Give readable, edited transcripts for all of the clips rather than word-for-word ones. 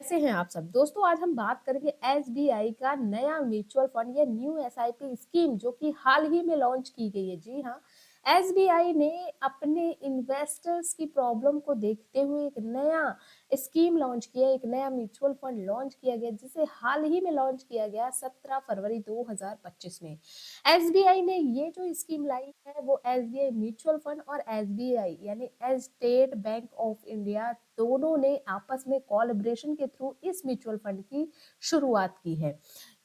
कैसे हैं आप सब? दोस्तों आज हम बात करेंगे एसबीआई का नया म्यूचुअल फंड या न्यू एसआईपी स्कीम जो कि हाल ही में लॉन्च की गई है। जी हाँ, एसबीआई ने अपने इन्वेस्टर्स की प्रॉब्लम को देखते हुए एक नया स्कीम लॉन्च किया, एक नया म्यूचुअल फंड लॉन्च किया गया जिसे हाल ही में लॉन्च किया गया 17 फरवरी 2025 में। एसबीआई ने ये जो स्कीम लाई है वो एसबीआई म्यूचुअल फंड और एसबीआई यानी स्टेट बैंक ऑफ इंडिया दोनों ने आपस में कोलैबोरेशन के थ्रू इस म्यूचुअल फंड की शुरुआत की है।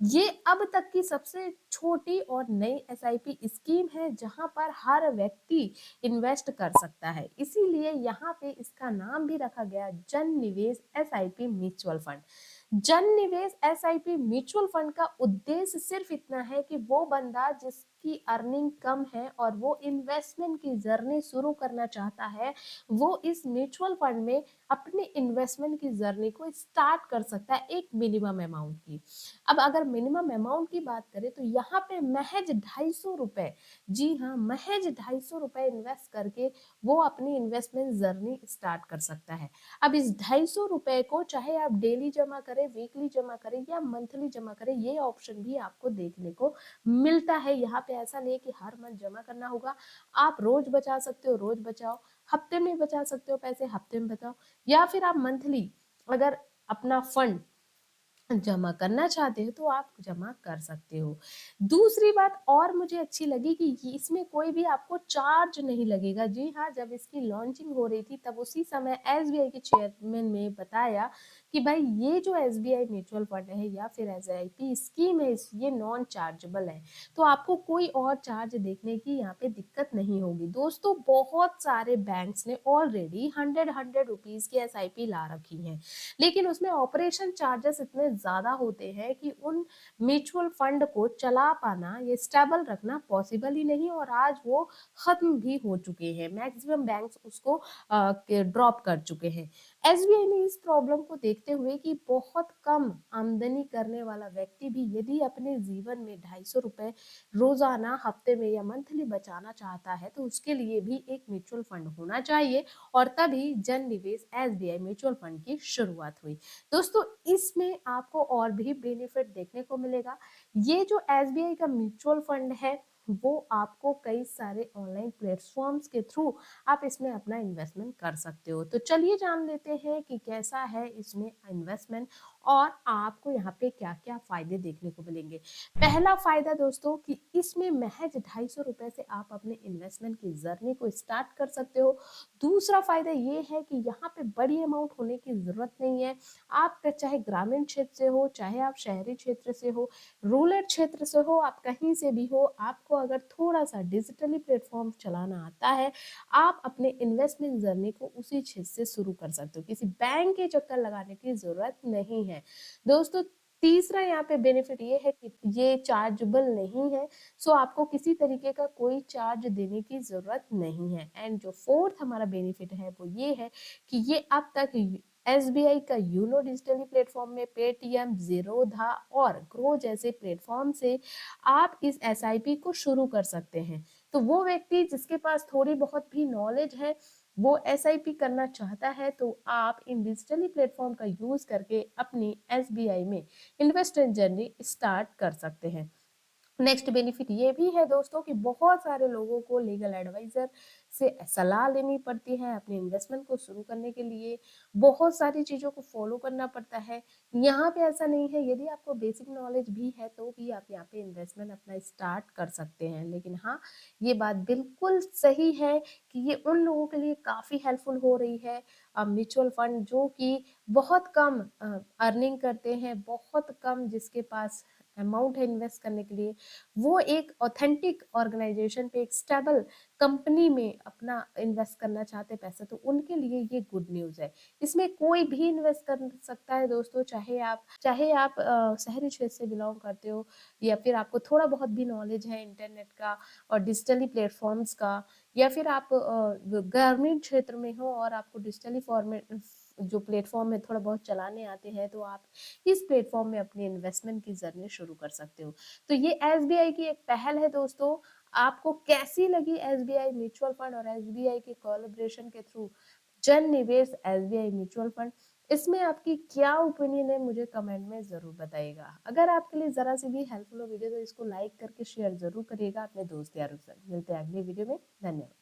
ये अब तक की सबसे छोटी और नई एसआईपी स्कीम है जहां पर हर व्यक्ति इन्वेस्ट कर सकता है, इसीलिए यहाँ पे इसका नाम भी रखा गया जन निवेश एसआईपी म्यूचुअल फंड। जन निवेश एसआईपी म्यूचुअल फंड का उद्देश्य सिर्फ इतना है कि वो बंदा जिसकी अर्निंग कम है और वो इन्वेस्टमेंट की जर्नी शुरू करना चाहता है, वो इस म्यूचुअल फंड में अपने इन्वेस्टमेंट की जर्नी को स्टार्ट कर सकता है एक मिनिमम अमाउंट की। अब अगर मिनिमम अमाउंट की बात करें तो यहाँ पे महज 250 रुपए, जी हाँ, महज 250 रुपए इन्वेस्ट करके वो अपनी इन्वेस्टमेंट जर्नी स्टार्ट कर सकता है। अब इस 250 रुपए को चाहे आप डेली जमा करें, वीकली जमा करें या मंथली जमा करें, ये ऑप्शन भी आपको देखने को मिलता है। यहाँ पे ऐसा नहीं है कि हर मंथ जमा करना होगा, आप रोज बचा सकते हो रोज बचाओ, हफ्ते में बचा सकते हो पैसे हफ्ते में बताओ, या फिर आप मंथली अगर अपना फंड जमा करना चाहते हो तो आप जमा कर सकते हो। दूसरी बात और मुझे अच्छी लगी कि इसमें कोई भी आपको चार्ज नहीं लगेगा। जी हाँ, जब इसकी लॉन्चिंग हो रही थी तब उसी समय एसबीआई के चेयरमैन ने बताया कि भाई ये जो एसबीआई म्यूचुअल फंड है या फिर एसआईपी स्कीम है ये नॉन चार्जेबल है, तो आपको कोई और चार्ज देखने की यहाँ पे दिक्कत नहीं होगी। दोस्तों बहुत सारे बैंक्स ने ऑलरेडी 100 रुपीज की एसआईपी ला रखी है, लेकिन उसमें ऑपरेशन चार्जेस इतने ज्यादा होते हैं कि उन म्यूचुअल फंड को चला पाना, ये स्टेबल रखना पॉसिबल ही नहीं, और आज वो खत्म भी हो चुके हैं, मैक्सिमम बैंक्स उसको ड्रॉप कर चुके हैं। एसबीआई ने इस प्रॉब्लम को देखते हुए कि बहुत कम आमदनी करने वाला व्यक्ति भी यदि अपने जीवन में 250 रुपए रोजाना, हफ्ते में या मंथली बचाना चाहता है तो उसके लिए भी एक म्यूचुअल फंड होना चाहिए, और तभी जन निवेश एसबीआई म्यूचुअल फंड की शुरुआत हुई। दोस्तों इसमें आपको और भी बेनिफिट देखने को मिलेगा। ये जो एसबीआई का म्यूचुअल फंड है वो आपको कई सारे ऑनलाइन प्लेटफॉर्म्स के थ्रू आप इसमें अपना इन्वेस्टमेंट कर सकते हो। तो चलिए जान लेते हैं कि कैसा है इसमें इन्वेस्टमेंट और आपको यहाँ पे क्या क्या फायदे देखने को मिलेंगे। पहला फायदा दोस्तों कि इसमें महज 250 रुपए से आप अपने इन्वेस्टमेंट की जर्नी को स्टार्ट कर सकते हो। दूसरा फायदा ये है कि यहाँ पे बड़ी अमाउंट होने की जरूरत नहीं है। आप चाहे ग्रामीण क्षेत्र से हो, चाहे आप शहरी क्षेत्र से हो, रूरल क्षेत्र से हो, आप कहीं से भी हो, आपको अगर थोड़ा सा डिजिटली प्लेटफॉर्म चलाना आता है, आप अपने इन्वेस्टमेंट जर्नी को उसी क्षेत्र से शुरू कर सकते हो, किसी बैंक के चक्कर लगाने की जरूरत नहीं है। दोस्तों तीसरा यहाँ पे बेनिफिट ये है कि ये चार्जेबल नहीं है, सो आपको किसी तरीके का कोई चार्ज देने की जरूरत नहीं है। एंड जो फोर्थ हमारा बेनिफिट है वो ये है कि ये अब तक एसबीआई का यूनो डिजिटली प्लेटफॉर्म में पेटीएम, जीरोधा और ग्रो जैसे प्लेटफॉर्म से आप इस एसआईपी को शुरू कर सकते हैं। तो वो व्यक्ति जिसके पास थोड़ी बहुत भी नॉलेज है, वो एसआईपी करना चाहता है, तो आप इन डिजिटली प्लेटफॉर्म का यूज करके अपनी एसबीआई में इन्वेस्टमेंट जर्नी स्टार्ट कर सकते हैं। नेक्स्ट बेनिफिट ये भी है दोस्तों कि बहुत सारे लोगों को लीगल एडवाइजर से सलाह लेनी पड़ती है अपने इन्वेस्टमेंट को शुरू करने के लिए, बहुत सारी चीजों को फॉलो करना पड़ता है। यहाँ पे ऐसा नहीं है, यदि आपको बेसिक नॉलेज भी है तो भी आप यहाँ पे इन्वेस्टमेंट अपना स्टार्ट कर सकते हैं। लेकिन हाँ, ये बात बिल्कुल सही है कि ये उन लोगों के लिए काफी हेल्पफुल हो रही है, म्यूचुअल फंड जो कि बहुत कम अर्निंग करते हैं, बहुत कम जिसके पास अमाउंट है इन्वेस्ट करने के लिए, वो एक ऑथेंटिक ऑर्गेनाइजेशन पे, एक स्टेबल कंपनी में अपना इन्वेस्ट करना चाहते पैसा, तो उनके लिए ये गुड न्यूज है। इसमें कोई भी इन्वेस्ट कर सकता है दोस्तों, चाहे आप शहरी क्षेत्र से बिलोंग करते हो या फिर आपको थोड़ा बहुत भी नॉलेज है इंटरनेट का और डिजिटली प्लेटफॉर्म्स का, या फिर आप ग्रामीण क्षेत्र में हो और आपको डिजिटली फॉर्मेट जो प्लेटफॉर्म है थोड़ा बहुत चलाने आते हैं, तो आप इस प्लेटफॉर्म में अपनी इन्वेस्टमेंट की जर्नी शुरू कर सकते हो। तो ये एसबीआई की एक पहल है दोस्तों। आपको कैसी लगी एसबीआई म्यूचुअल फंड और एसबीआई के कोलैबोरेशन के थ्रू जन निवेश एसबीआई म्यूचुअल फंड, इसमें आपकी क्या ओपिनियन है मुझे कमेंट में ज़रूर बताइएगा। अगर आपके लिए ज़रा सी भी हेल्पफुल हो वीडियो तो इसको लाइक करके शेयर ज़रूर करिएगा अपने दोस्त यारों के साथ। मिलते हैं अगली वीडियो में। धन्यवाद।